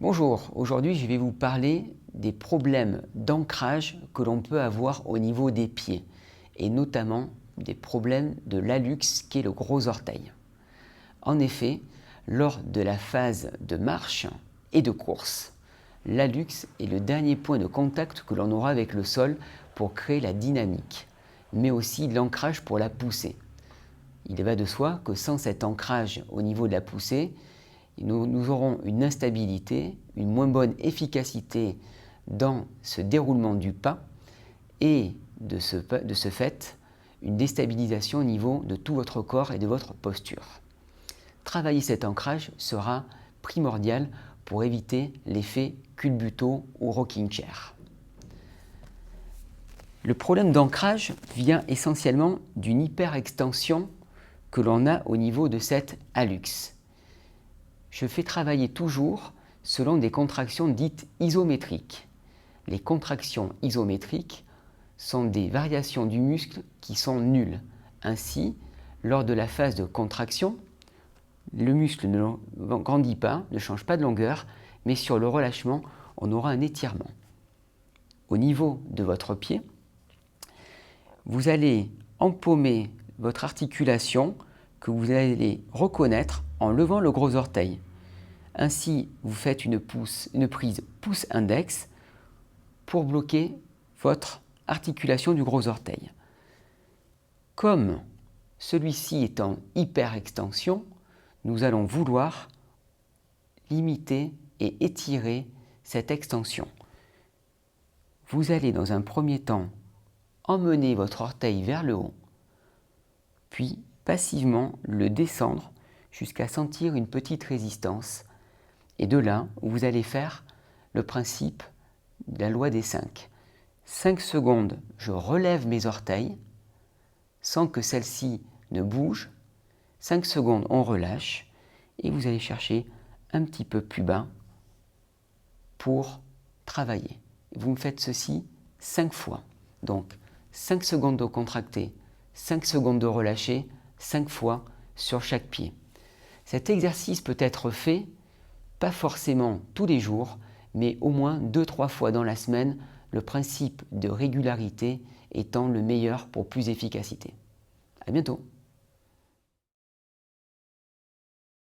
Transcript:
Bonjour, aujourd'hui je vais vous parler des problèmes d'ancrage que l'on peut avoir au niveau des pieds et notamment des problèmes de l'hallux qui est le gros orteil. En effet, lors de la phase de marche et de course, l'hallux est le dernier point de contact que l'on aura avec le sol pour créer la dynamique, mais aussi l'ancrage pour la poussée. Il va de soi que sans cet ancrage au niveau de la poussée, nous aurons une instabilité, une moins bonne efficacité dans ce déroulement du pas et de ce fait, une déstabilisation au niveau de tout votre corps et de votre posture. Travailler cet ancrage sera primordial pour éviter l'effet culbuto ou rocking chair. Le problème d'ancrage vient essentiellement d'une hyperextension que l'on a au niveau de cette hallux. Je fais travailler toujours selon des contractions dites isométriques. Les contractions isométriques sont des variations du muscle qui sont nulles. Ainsi, lors de la phase de contraction, le muscle ne grandit pas, ne change pas de longueur, mais sur le relâchement, on aura un étirement. Au niveau de votre pied, vous allez empaumer votre articulation que vous allez reconnaître en levant le gros orteil. Ainsi, vous faites une prise pouce-index pour bloquer votre articulation du gros orteil. Comme celui-ci est en hyperextension, nous allons vouloir limiter et étirer cette extension. Vous allez dans un premier temps emmener votre orteil vers le haut, puis passivement le descendre jusqu'à sentir une petite résistance. Et de là, vous allez faire le principe de la loi des 5. 5 secondes, je relève mes orteils sans que celle-ci ne bouge. 5 secondes, on relâche et vous allez chercher un petit peu plus bas pour travailler. Vous me faites ceci 5 fois. Donc 5 secondes de contracter, 5 secondes de relâcher, 5 fois sur chaque pied. Cet exercice peut être fait pas forcément tous les jours, mais au moins 2-3 fois dans la semaine, le principe de régularité étant le meilleur pour plus d'efficacité. À bientôt.